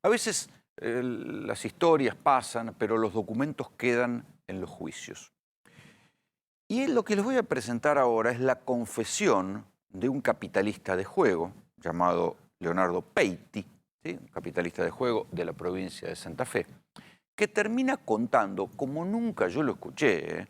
A veces las historias pasan, pero los documentos quedan en los juicios. Y lo que les voy a presentar ahora es la confesión de un capitalista de juego llamado Leonardo Peiti, ¿sí? Un capitalista de juego de la provincia de Santa Fe, que termina contando, como nunca yo lo escuché,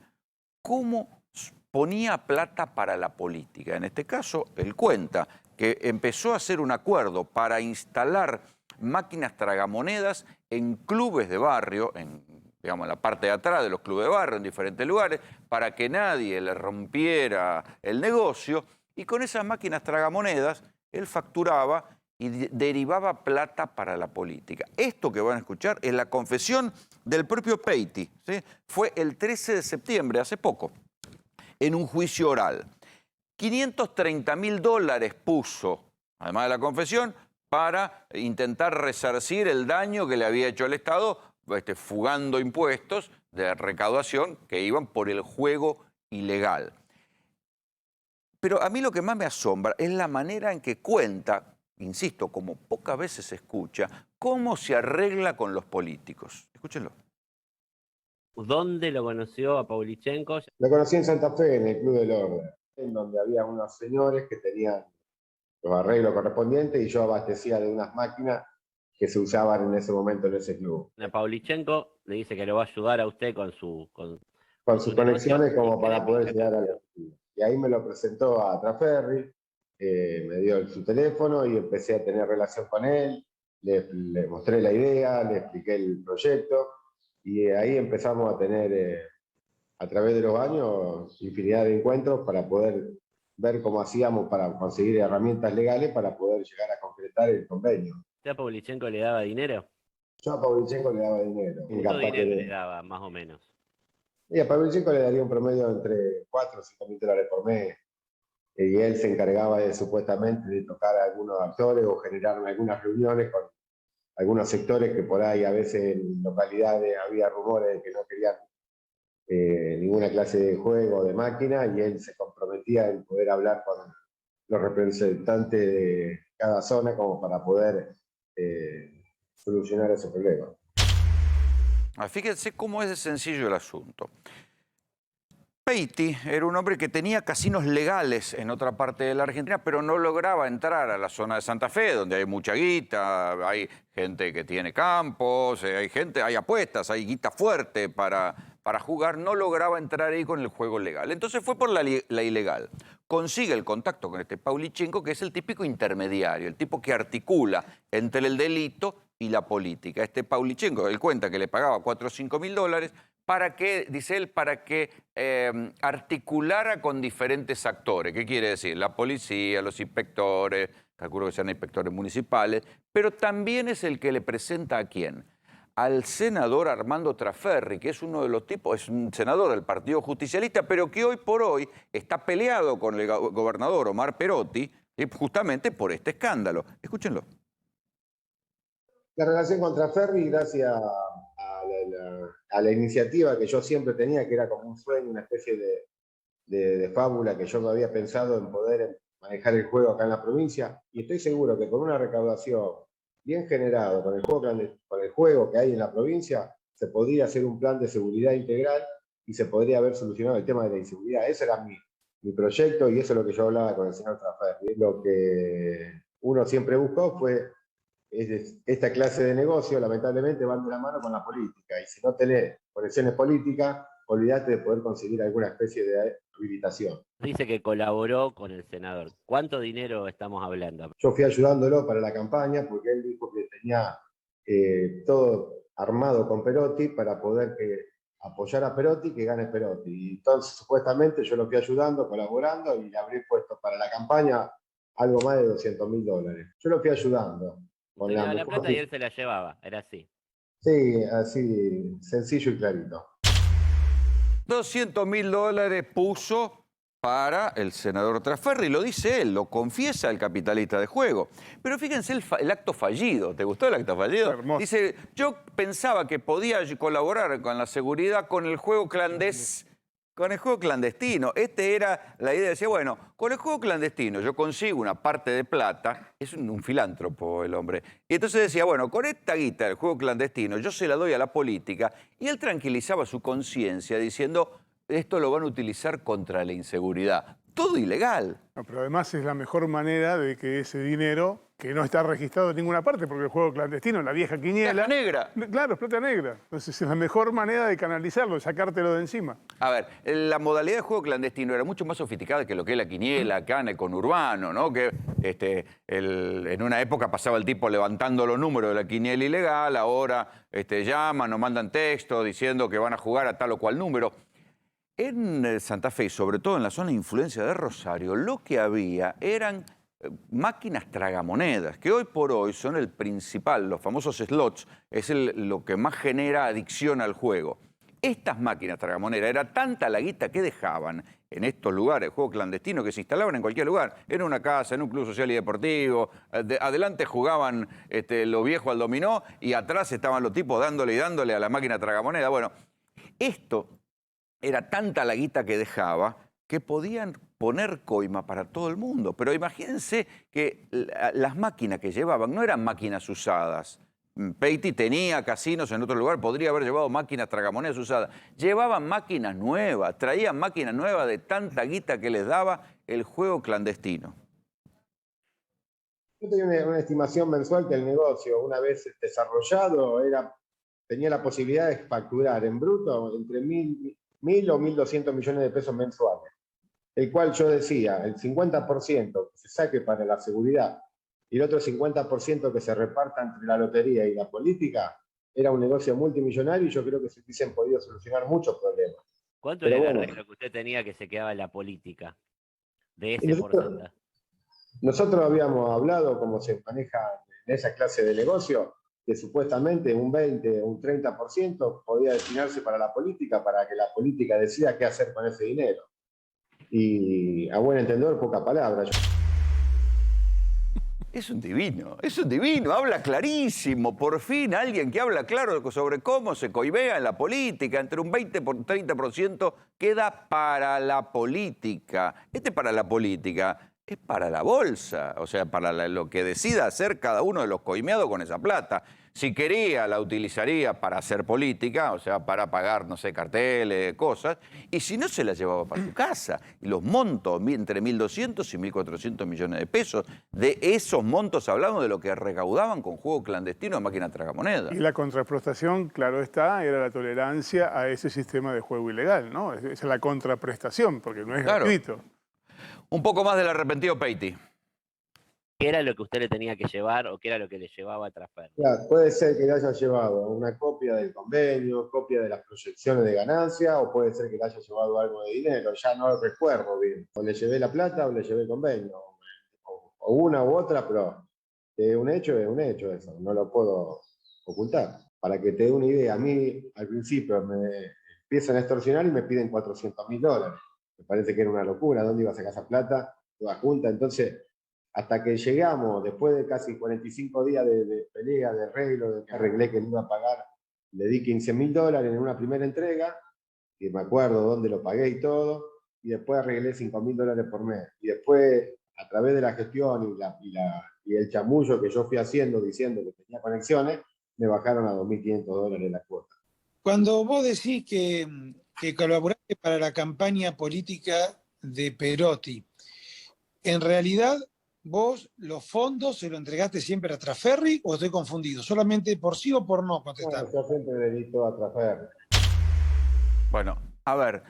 cómo ponía plata para la política. En este caso, él cuenta que empezó a hacer un acuerdo para instalar máquinas tragamonedas en clubes de barrio, digamos, en la parte de atrás de los clubes de barrio, en diferentes lugares, para que nadie le rompiera el negocio. Y con esas máquinas tragamonedas, él facturaba y derivaba plata para la política. Esto que van a escuchar es la confesión del propio Peiti, ¿sí? Fue el 13 de septiembre, hace poco, en un juicio oral. $530.000 puso, además de la confesión, para intentar resarcir el daño que le había hecho el Estado, fugando impuestos de recaudación que iban por el juego ilegal. Pero a mí lo que más me asombra es la manera en que cuenta, insisto, como pocas veces se escucha, cómo se arregla con los políticos. Escúchenlo. ¿Dónde lo conoció a Pavlichenko? Lo conocí en Santa Fe, en el Club del Orden, en donde había unos señores que tenían los arreglos correspondientes y yo abastecía de unas máquinas que se usaban en ese momento en ese club. A Pavlichenko le dice que lo va a ayudar a usted con sus Conexiones negocio, como y para le poder pide llegar a la plata. oficina. Y ahí me lo presentó a Traferri, me dio su teléfono y empecé a tener relación con él, le mostré la idea, le expliqué el proyecto y ahí empezamos a tener, a través de los años, infinidad de encuentros para poder ver cómo hacíamos para conseguir herramientas legales para poder llegar a concretar el convenio. ¿Usted a Pavlichenko le daba dinero? Yo a Pavlichenko le daba dinero. ¿Cuánto dinero le daba, más o menos? Y a Pavlichenko le daría un promedio entre 4 o 5 mil dólares por mes. Y él se encargaba supuestamente de tocar a algunos actores o generar algunas reuniones con algunos sectores que por ahí a veces en localidades había rumores de que no querían ninguna clase de juego o de máquina y él se comprometía en poder hablar con los representantes de cada zona como para poder solucionar ese problema. Fíjense cómo es de sencillo el asunto. Peiti era un hombre que tenía casinos legales en otra parte de la Argentina, pero no lograba entrar a la zona de Santa Fe, donde hay mucha guita, hay gente que tiene campos, hay apuestas, hay guita fuerte para jugar. No lograba entrar ahí con el juego legal. Entonces fue por la ilegal. Consigue el contacto con este Pavlichenko, que es el típico intermediario, el tipo que articula entre el delito y la política. Este Pavlichenko, él cuenta que le pagaba 4 o 5 mil dólares para que, dice él, para que articulara con diferentes actores. ¿Qué quiere decir? La policía, los inspectores, calculo que sean inspectores municipales, pero también es el que le presenta ¿a quién? Al senador Armando Traferri, que es uno de los tipos, es un senador del Partido Justicialista, pero que hoy por hoy está peleado con el gobernador Omar Perotti, justamente por este escándalo. Escúchenlo. La relación con Traferri, gracias a la iniciativa que yo siempre tenía, que era como un sueño, una especie de fábula que yo había pensado en poder manejar el juego acá en la provincia, y estoy seguro que con una recaudación bien generado, con el juego que hay en la provincia, se podría hacer un plan de seguridad integral y se podría haber solucionado el tema de la inseguridad. Ese era mi proyecto y eso es lo que yo hablaba con el señor Traferri. Lo que uno siempre buscó fue esta clase de negocio, lamentablemente, van de la mano con la política. Y si no tenés conexiones políticas, olvidate de poder conseguir alguna especie de habilitación. Dice que colaboró con el senador. ¿Cuánto dinero estamos hablando? Yo fui ayudándolo para la campaña porque él dijo que tenía todo armado con Perotti para poder apoyar a Perotti y que gane Perotti. Y entonces, supuestamente, yo lo fui ayudando, colaborando y le habría puesto para la campaña algo más de 200 mil dólares. Yo lo fui ayudando. Usted le daba la plata y él se la llevaba, era así. Sí, así, sencillo y clarito. 200 mil dólares puso para el senador Traferri, lo dice él, lo confiesa el capitalista de juego. Pero fíjense el acto fallido. ¿Te gustó el acto fallido? Hermoso. Dice, yo pensaba que podía colaborar con la seguridad con el juego clandestino. con el juego clandestino. Era la idea, decía, bueno, con el juego clandestino yo consigo una parte de plata, es un filántropo el hombre, y entonces decía, bueno, con esta guita del juego clandestino yo se la doy a la política, y él tranquilizaba su conciencia diciendo, esto lo van a utilizar contra la inseguridad. Todo ilegal. No, pero además es la mejor manera de que ese dinero, que no está registrado en ninguna parte, porque el juego clandestino, la vieja quiniela... Plata negra. Claro, es plata negra. Entonces es la mejor manera de canalizarlo, de sacártelo de encima. A ver, la modalidad de juego clandestino era mucho más sofisticada que lo que es la quiniela, acá en el conurbano, ¿no? Que en una época pasaba el tipo levantando los números de la quiniela ilegal, ahora llaman o mandan texto diciendo que van a jugar a tal o cual número. En Santa Fe, y sobre todo en la zona de influencia de Rosario, lo que había eran máquinas tragamonedas, que hoy por hoy son el principal, los famosos slots, es lo que más genera adicción al juego. Estas máquinas tragamonedas, era tanta la guita que dejaban en estos lugares, juegos clandestinos, que se instalaban en cualquier lugar, en una casa, en un club social y deportivo, adelante jugaban los viejos al dominó y atrás estaban los tipos dándole y dándole a la máquina tragamoneda. Bueno, esto era tanta la guita que dejaba que podían poner coima para todo el mundo. Pero imagínense que las máquinas que llevaban no eran máquinas usadas. Peiti tenía casinos en otro lugar, podría haber llevado máquinas tragamonedas usadas. Llevaban máquinas nuevas, traían máquinas nuevas de tanta guita que les daba el juego clandestino. Yo tenía una estimación mensual que el negocio, una vez desarrollado, tenía la posibilidad de facturar en bruto entre 1.000 o 1.200 millones de pesos mensuales, el cual yo decía, el 50% que se saque para la seguridad y el otro 50% que se reparta entre la lotería y la política, era un negocio multimillonario y yo creo que se hubiesen podido solucionar muchos problemas. ¿Cuánto Pero era bueno, lo que usted tenía que se quedaba en la política de ese porcentaje? Nosotros habíamos hablado cómo se maneja en esa clase de negocio, que supuestamente un 20 o un 30% podía destinarse para la política, para que la política decida qué hacer con ese dinero. Y a buen entendedor, poca palabra. Es un divino, habla clarísimo. Por fin alguien que habla claro sobre cómo se coimea en la política. Entre un 20 por 30% queda para la política. Para la política es para la bolsa, o sea, para lo que decida hacer cada uno de los coimeados con esa plata. Si quería, la utilizaría para hacer política, o sea, para pagar, no sé, carteles, cosas, y si no, se la llevaba para su casa. Y los montos, entre 1.200 y 1.400 millones de pesos, de esos montos hablamos de lo que recaudaban con juego clandestino de máquina tragamoneda. Y la contraprestación, claro está, era la tolerancia a ese sistema de juego ilegal, ¿no? Esa es la contraprestación, porque no es gratuito. Un poco más del arrepentido Peiti. ¿Qué era lo que usted le tenía que llevar o qué era lo que le llevaba a Trasferri? Claro, puede ser que le haya llevado una copia del convenio, copia de las proyecciones de ganancia, o puede ser que le haya llevado algo de dinero, ya no lo recuerdo bien. O le llevé la plata o le llevé el convenio, o una u otra, pero un hecho es un hecho eso, no lo puedo ocultar. Para que te dé una idea, a mí al principio me empiezan a extorsionar y me piden $400.000. Me parece que era una locura, ¿dónde iba a sacar esa plata? Toda junta, entonces... Hasta que llegamos, después de casi 45 días de pelea, de arreglo, de que arreglé que no iba a pagar, le di $15.000 en una primera entrega, que me acuerdo dónde lo pagué y todo, y después arreglé $5.000 por mes. Y después, a través de la gestión y el chamullo que yo fui haciendo, diciendo que tenía conexiones, me bajaron a $2.500 la cuota. Cuando vos decís que colaboraste para la campaña política de Perotti, en realidad... ¿Vos los fondos se lo entregaste siempre a Trasferri o estoy confundido? ¿Solamente por sí o por no contestar? No, yo siempre le di todo a Trasferri. Bueno, a ver,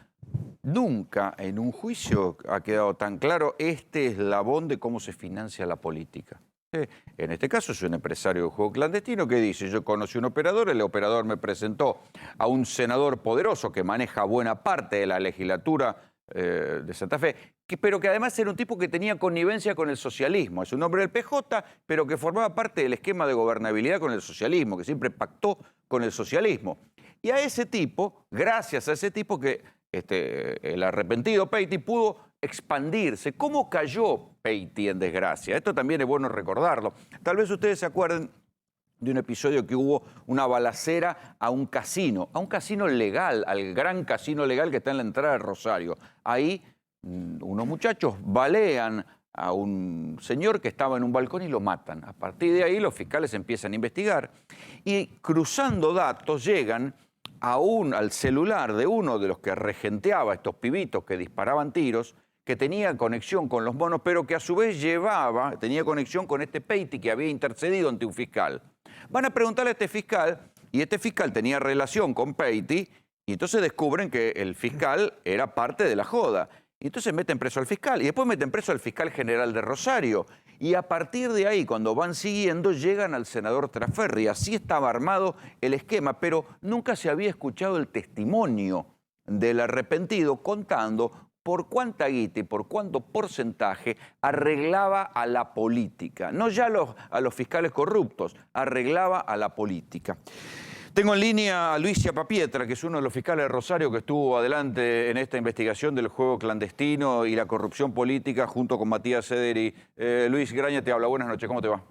nunca en un juicio ha quedado tan claro este eslabón de cómo se financia la política. En este caso es un empresario de juego clandestino que dice, yo conocí un operador, el operador me presentó a un senador poderoso que maneja buena parte de la legislatura de Santa Fe, pero que además era un tipo que tenía connivencia con el socialismo. Es un hombre del PJ, pero que formaba parte del esquema de gobernabilidad con el socialismo, que siempre pactó con el socialismo. Y a ese tipo, gracias a ese tipo, que el arrepentido Peiti pudo expandirse. ¿Cómo cayó Peiti en desgracia? Esto también es bueno recordarlo. Tal vez ustedes se acuerden de un episodio que hubo una balacera a un casino legal, al gran casino legal que está en la entrada de Rosario. Ahí unos muchachos balean a un señor que estaba en un balcón y lo matan. A partir de ahí los fiscales empiezan a investigar y cruzando datos llegan al celular de uno de los que regenteaba a estos pibitos que disparaban tiros, que tenía conexión con los monos, pero que a su vez tenía conexión con este Peiti que había intercedido ante un fiscal. Van a preguntarle a este fiscal, y este fiscal tenía relación con Peiti, y entonces descubren que el fiscal era parte de la joda. Y entonces meten preso al fiscal, y después meten preso al fiscal general de Rosario. Y a partir de ahí, cuando van siguiendo, llegan al senador Trasferri. Así estaba armado el esquema, pero nunca se había escuchado el testimonio del arrepentido contando por cuánta guita y por cuánto porcentaje arreglaba a la política. No ya a los fiscales corruptos, arreglaba a la política. Tengo en línea a Luis Chiapapietra, que es uno de los fiscales de Rosario que estuvo adelante en esta investigación del juego clandestino y la corrupción política junto con Matías Sederi. Luis Graña te habla. Buenas noches, ¿cómo te va?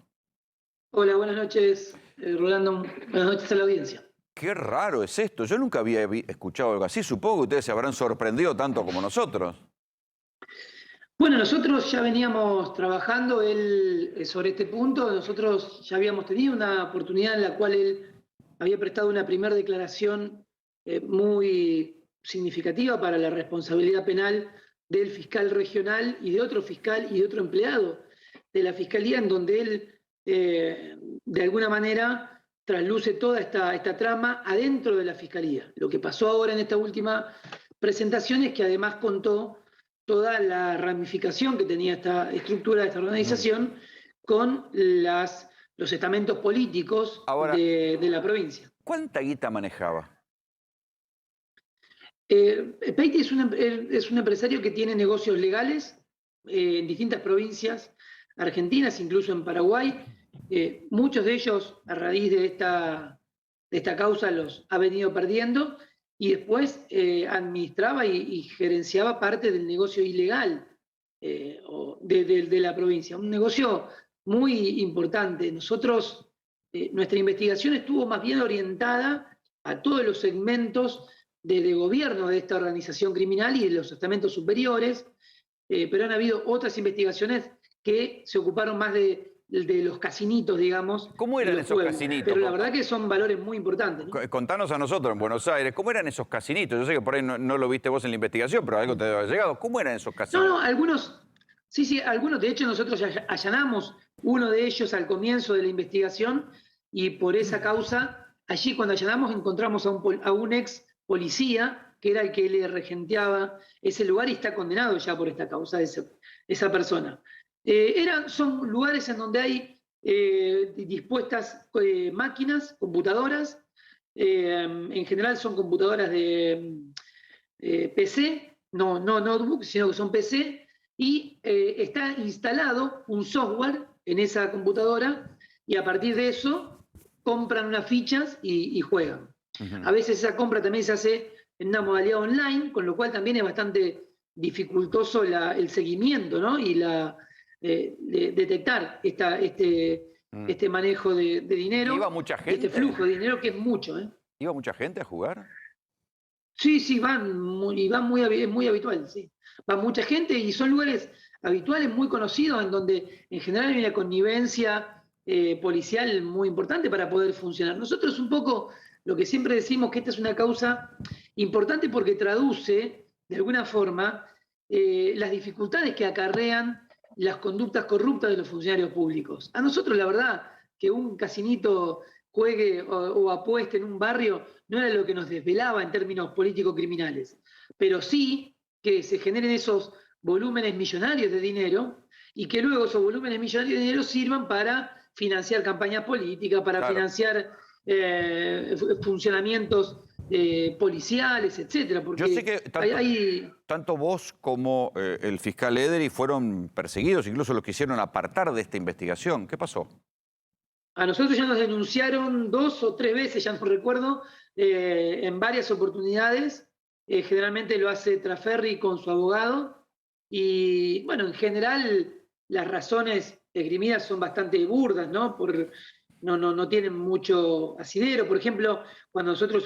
Hola, buenas noches, Rolando. Buenas noches a la audiencia. Qué raro es esto. Yo nunca había escuchado algo así. Supongo que ustedes se habrán sorprendido tanto como nosotros. Bueno, nosotros ya veníamos trabajando sobre este punto. Nosotros ya habíamos tenido una oportunidad en la cual él había prestado una primera declaración muy significativa para la responsabilidad penal del fiscal regional y de otro fiscal y de otro empleado de la fiscalía, en donde él, de alguna manera, trasluce toda esta trama adentro de la fiscalía. Lo que pasó ahora en esta última presentación es que además contó toda la ramificación que tenía esta estructura de esta organización con los estamentos políticos ahora, de la provincia. ¿Cuánta guita manejaba? Peiti es un empresario que tiene negocios legales en distintas provincias argentinas, incluso en Paraguay. Muchos de ellos, a raíz de esta causa, los ha venido perdiendo y después administraba y gerenciaba parte del negocio ilegal de la provincia. Un negocio muy importante. Nosotros, nuestra investigación estuvo más bien orientada a todos los segmentos de gobierno de esta organización criminal y de los estamentos superiores, pero han habido otras investigaciones que se ocuparon más de los casinitos, digamos. ¿Cómo eran esos casinitos? Pero la verdad que son valores muy importantes, ¿no? Contanos a nosotros en Buenos Aires, ¿cómo eran esos casinitos? Yo sé que por ahí no lo viste vos en la investigación, pero algo te debe haber llegado. ¿Cómo eran esos casinos? No, algunos, sí, algunos. De hecho, nosotros allanamos uno de ellos al comienzo de la investigación y por esa causa, allí cuando allanamos encontramos a un ex policía que era el que le regenteaba ese lugar y está condenado ya por esta causa esa persona. Son lugares en donde hay dispuestas máquinas, computadoras, en general son computadoras de PC, no notebook, sino que son PC, y está instalado un software en esa computadora y a partir de eso compran unas fichas y juegan. A veces esa compra también se hace en una modalidad online, con lo cual también es bastante dificultoso el seguimiento, ¿no? Y detectar este manejo de dinero. ¿Iba mucha gente? Este flujo de dinero que es mucho. ¿Iba mucha gente a jugar? Sí, van muy habitual, sí. Va mucha gente y son lugares habituales, muy conocidos, en donde en general hay una connivencia policial muy importante para poder funcionar. Nosotros un poco lo que siempre decimos que esta es una causa importante porque traduce, de alguna forma, las dificultades que acarrean las conductas corruptas de los funcionarios públicos. A nosotros, la verdad, que un casinito juegue o apueste en un barrio no era lo que nos desvelaba en términos político-criminales, pero sí que se generen esos volúmenes millonarios de dinero y que luego esos volúmenes millonarios de dinero sirvan para financiar campañas políticas, para financiar funcionamientos policiales, etcétera. Porque yo sé que tanto vos como el fiscal Ederi fueron perseguidos, incluso los quisieron apartar de esta investigación. ¿Qué pasó? A nosotros ya nos denunciaron 2 o 3 veces, ya no recuerdo, en varias oportunidades. Generalmente lo hace Trasferri con su abogado. Y bueno, en general las razones esgrimidas son bastante burdas, ¿no? Por no tienen mucho asidero. Por ejemplo, cuando nosotros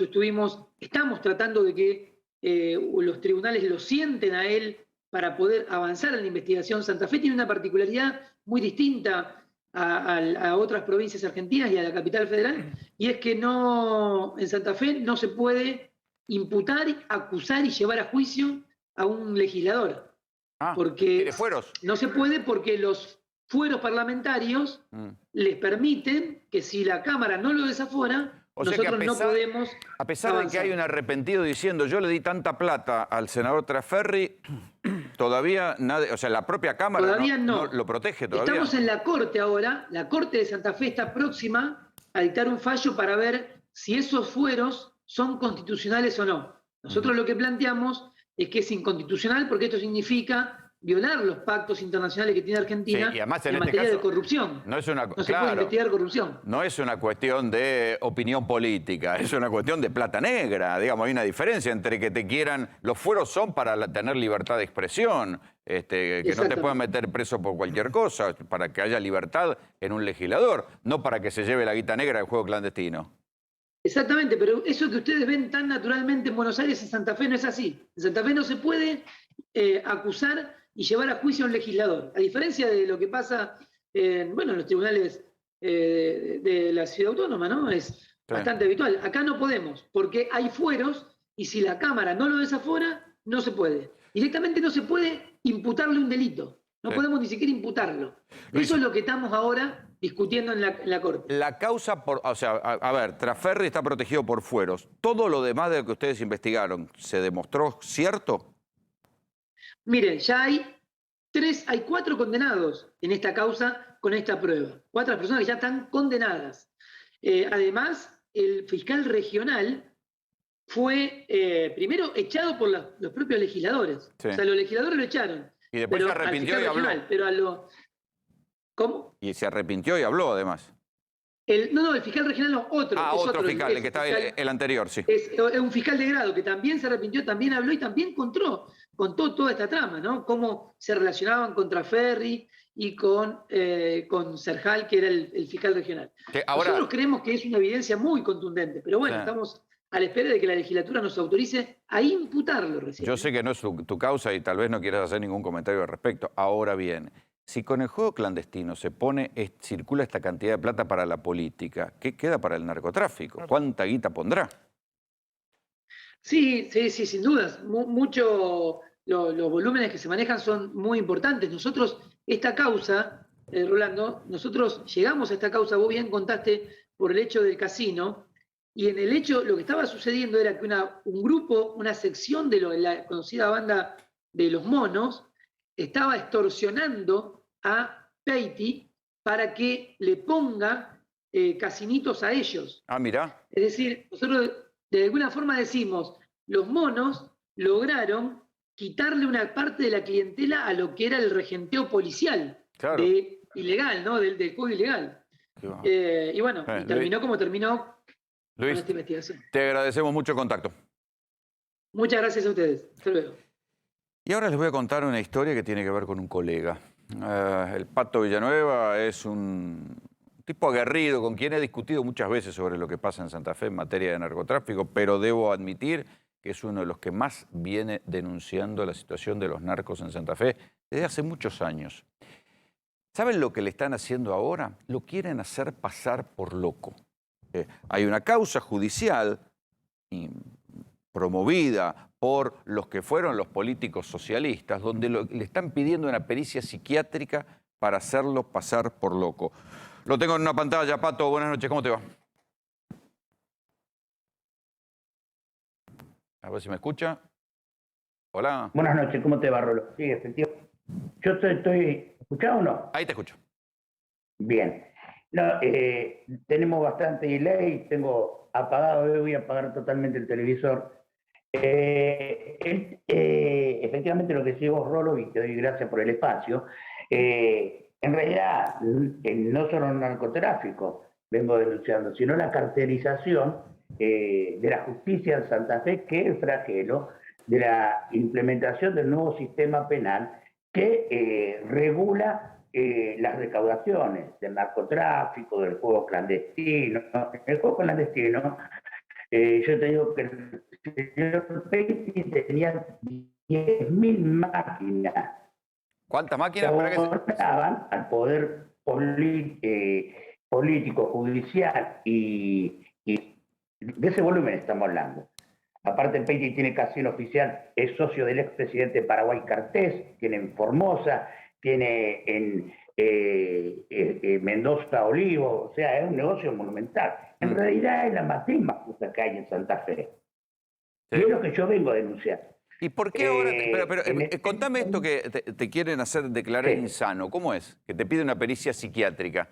estamos tratando de que los tribunales lo sienten a él para poder avanzar en la investigación. Santa Fe tiene una particularidad muy distinta a otras provincias argentinas y a la capital federal, y es que en Santa Fe no se puede imputar, acusar y llevar a juicio a un legislador. Porque fueros. no se puede porque los fueros parlamentarios les permiten que si la Cámara no lo desafora, nosotros no podemos a pesar de que hay un arrepentido diciendo yo le di tanta plata al senador Trasferri, todavía nadie, o sea, la propia Cámara todavía no lo protege todavía. Estamos en la Corte ahora, la Corte de Santa Fe está próxima a dictar un fallo para ver si esos fueros son constitucionales o no. Nosotros lo que planteamos es que es inconstitucional porque esto significa violar los pactos internacionales que tiene Argentina y además, en materia de corrupción. No se puede investigar corrupción. No es una cuestión de opinión política, es una cuestión de plata negra. Digamos, hay una diferencia entre que te quieran... Los fueros son para tener libertad de expresión, que no te puedan meter preso por cualquier cosa, para que haya libertad en un legislador, no para que se lleve la guita negra del juego clandestino. Exactamente, pero eso que ustedes ven tan naturalmente en Buenos Aires, en Santa Fe no es así. En Santa Fe no se puede acusar y llevar a juicio a un legislador. A diferencia de lo que pasa en los tribunales de la ciudad autónoma, ¿no? Es bastante habitual. Acá no podemos, porque hay fueros y si la Cámara no lo desafora, no se puede. Directamente no se puede imputarle un delito. No podemos ni siquiera imputarlo. Eso es lo que estamos ahora discutiendo en la Corte. La causa, a ver, Trasferri está protegido por fueros. ¿Todo lo demás de lo que ustedes investigaron se demostró cierto? Miren, ya hay 4 condenados en esta causa con esta prueba. 4 personas que ya están condenadas. Además, el fiscal regional fue primero echado por los propios legisladores. Sí. O sea, los legisladores lo echaron. Y después se arrepintió y habló. ¿Cómo? Y se arrepintió y habló, además. El fiscal regional no, otro. Otro fiscal, el que estaba el anterior, sí. Es un fiscal de grado que también se arrepintió, también habló y también contó toda esta trama, ¿no? Cómo se relacionaban con Trasferri y con Serjal, que era el fiscal regional. Nosotros creemos que es una evidencia muy contundente, pero bueno, estamos a la espera de que la legislatura nos autorice a imputarlo recién. Yo sé que no es tu causa y tal vez no quieras hacer ningún comentario al respecto. Ahora bien, si con el juego clandestino circula esta cantidad de plata para la política, ¿qué queda para el narcotráfico? ¿Cuánta guita pondrá? Sí, sin dudas. Los volúmenes que se manejan son muy importantes. Nosotros, esta causa, Rolando, nosotros llegamos a esta causa, vos bien contaste, por el hecho del casino, y en el hecho, lo que estaba sucediendo era que un grupo, una sección de la conocida banda de los monos, estaba extorsionando a Peiti para que le ponga casinitos a ellos. Mirá. Es decir, nosotros de alguna forma decimos, los monos lograron quitarle una parte de la clientela a lo que era el regenteo policial, claro, ilegal, ¿no? Del juego ilegal. Y bueno, terminó como terminó con esta investigación. Te agradecemos mucho el contacto. Muchas gracias a ustedes. Hasta luego. Y ahora les voy a contar una historia que tiene que ver con un colega. El Pato Villanueva es un tipo aguerrido con quien he discutido muchas veces sobre lo que pasa en Santa Fe en materia de narcotráfico, pero debo admitir que es uno de los que más viene denunciando la situación de los narcos en Santa Fe desde hace muchos años. ¿Saben lo que le están haciendo ahora? Lo quieren hacer pasar por loco. Hay una causa judicial promovida por los que fueron los políticos socialistas, donde le están pidiendo una pericia psiquiátrica para hacerlo pasar por loco. Lo tengo en una pantalla. Pato, buenas noches, ¿cómo te va? A ver si me escucha. Hola. Buenas noches, ¿cómo te va, Rolo? Sí, efectivamente. Yo estoy ¿escuchado o no? Ahí te escucho. Bien. No, tenemos bastante delay, tengo apagado, voy a apagar totalmente el televisor. Efectivamente lo que decís vos, Rolo, y te doy gracias por el espacio, en realidad no solo el narcotráfico vengo denunciando, sino la cartelización de la justicia en Santa Fe, que es el flagelo de la implementación del nuevo sistema penal que regula las recaudaciones del narcotráfico, del juego clandestino. El juego clandestino, yo te digo que el señor Peiti tenía 10.000 máquinas. ¿Cuántas máquinas? Que abonaban al poder político, judicial y de ese volumen estamos hablando. Aparte, Peiti tiene casino oficial, es socio del expresidente de Paraguay Cartés, tiene en Formosa, tiene en Mendoza Olivo, o sea, es un negocio monumental. En realidad es la matriz más justa que hay en Santa Fe. Sí. Y es lo que yo vengo a denunciar. ¿Y por qué ahora? Contame esto que te quieren hacer declarar insano. ¿Cómo es? Que te pide una pericia psiquiátrica.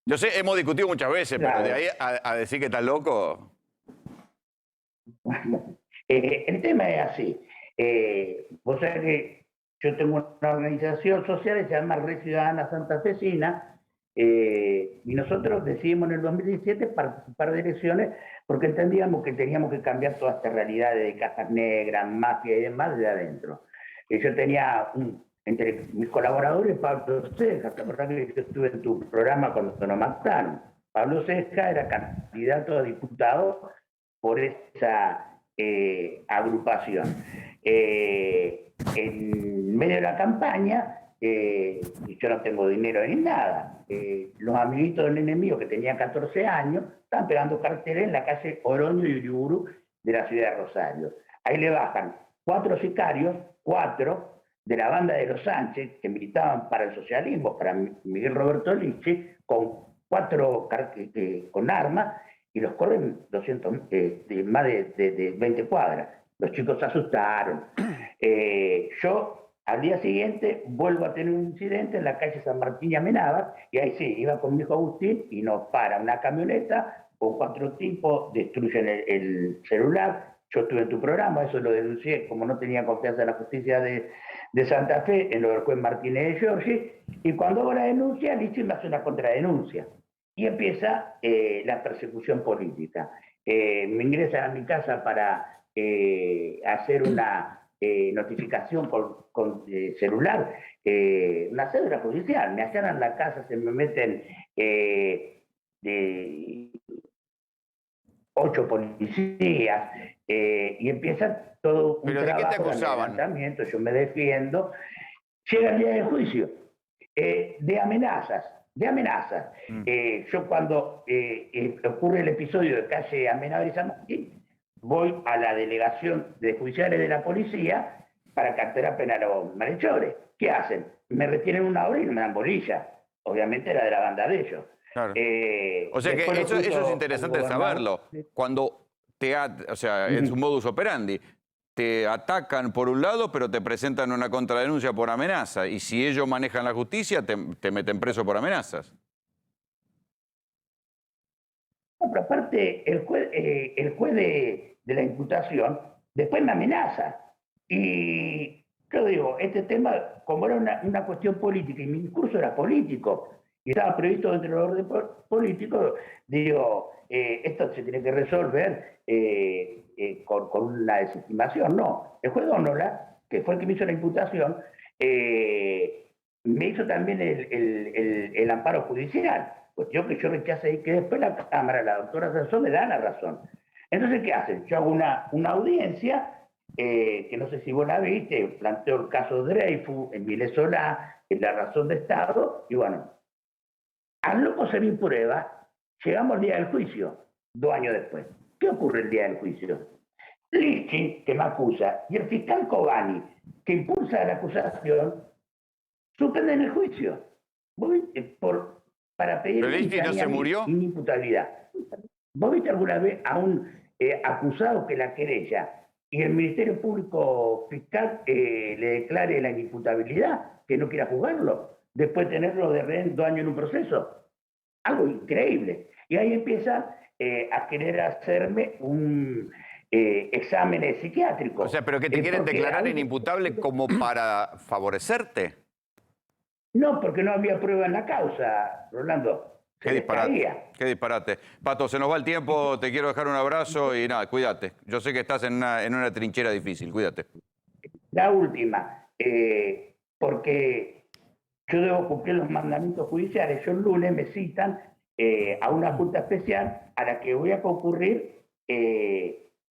Yo sé, hemos discutido muchas veces, claro, pero de ahí a decir que estás loco... el tema es así. Vos sabés que yo tengo una organización social que se llama Red Ciudadana Santafesina, y nosotros decidimos en el 2017 participar de elecciones porque entendíamos que teníamos que cambiar toda esta realidad de cajas negras, mafia y demás de adentro. Yo tenía entre mis colaboradores Pablo Ceja, ¿te acordás que yo estuve en tu programa cuando nos mataron? Pablo Ceja era candidato a diputado por esa agrupación. En medio de la campaña, yo no tengo dinero ni nada, los amiguitos del enemigo que tenían 14 años estaban pegando carteles en la calle Oroño y Uriburu de la ciudad de Rosario. Ahí le bajan 4 sicarios, 4 de la banda de los Sánchez, que militaban para el socialismo, para Miguel Roberto Lichi, con 4 con armas, y los corren 200, más de 20 cuadras. Los chicos se asustaron. Yo, al día siguiente, vuelvo a tener un incidente en la calle San Martín y Amenábar, y ahí sí, iba con mi hijo Agustín, y nos para una camioneta con 4 tipos, destruyen el celular. Yo estuve en tu programa, eso lo denuncié, como no tenía confianza en la justicia de Santa Fe, en lo del juez Martínez de Giorgi, y cuando hago la denuncia, Lichi me hace una contradenuncia. Y empieza la persecución política. Me ingresan a mi casa para hacer una notificación con celular, una cédula judicial. Me allanan la casa, se me meten 8 policías y empieza todo un ¿Pero trabajo de qué te acusaban? levantamiento. Yo me defiendo. Llega el día del juicio, de amenazas. Yo cuando ocurre el episodio de calle Amenábar y San Martín, voy a la delegación de judiciales de la policía para cartera penal a los malhechores. ¿Qué hacen? Me retienen una hora y me dan bolilla. Obviamente era de la banda de ellos. Claro. O sea que eso es interesante saberlo. Cuando o sea, es un modus operandi. Te atacan por un lado, pero te presentan una contradenuncia por amenaza. Y si ellos manejan la justicia, te meten preso por amenazas. No, pero aparte, el juez de la imputación después me amenaza. Y yo digo, este tema, como era una cuestión política y mi discurso era político, y estaba previsto dentro del orden político, digo, esto se tiene que resolver con una desestimación. No, el juez Donola, que fue el que me hizo la imputación, me hizo también el amparo judicial, cuestión que yo rechacé y que después la Cámara, la doctora Sansón, me da la razón. Entonces, ¿qué hacen? Yo hago una audiencia, que no sé si vos la viste, planteo el caso Dreyfus, en Vilés Solá, en la razón de Estado, y bueno, al no conseguir prueba, llegamos al día del juicio, 2 años después. ¿Qué ocurre el día del juicio? Lichi, que me acusa, y el fiscal Cobani, que impulsa la acusación, suspenden el juicio. Para pedir ¿Pero Lichi no se murió? Inimputabilidad. ¿Vos viste alguna vez a un acusado que la querella y el Ministerio Público Fiscal le declare la inimputabilidad, que no quiera juzgarlo, después de tenerlo de rehén 2 años en un proceso? Algo increíble. Y ahí empiezan a querer hacerme un examen psiquiátrico. O sea, ¿pero que te quieren declarar inimputable como para favorecerte? No, porque no había prueba en la causa, Rolando. Qué disparate, qué disparate. Pato, se nos va el tiempo, te quiero dejar un abrazo y nada, cuídate. Yo sé que estás en una trinchera difícil, cuídate. La última, porque yo debo cumplir los mandamientos judiciales. Yo el lunes me citan a una junta especial a la que voy a concurrir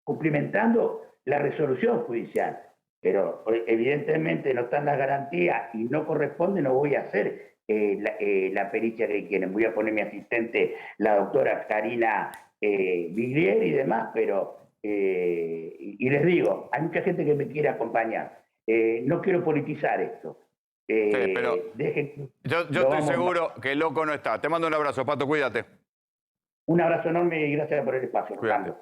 cumplimentando la resolución judicial. Pero evidentemente no están las garantías y no corresponde, no voy a hacer la pericia que quieren. Voy a poner mi asistente, la doctora Karina Biglier y demás, pero y les digo, hay mucha gente que me quiere acompañar. No quiero politizar esto. Sí, pero yo estoy seguro que loco no está. Te mando un abrazo, Pato, cuídate. Un abrazo enorme y gracias por el espacio. Cuídate.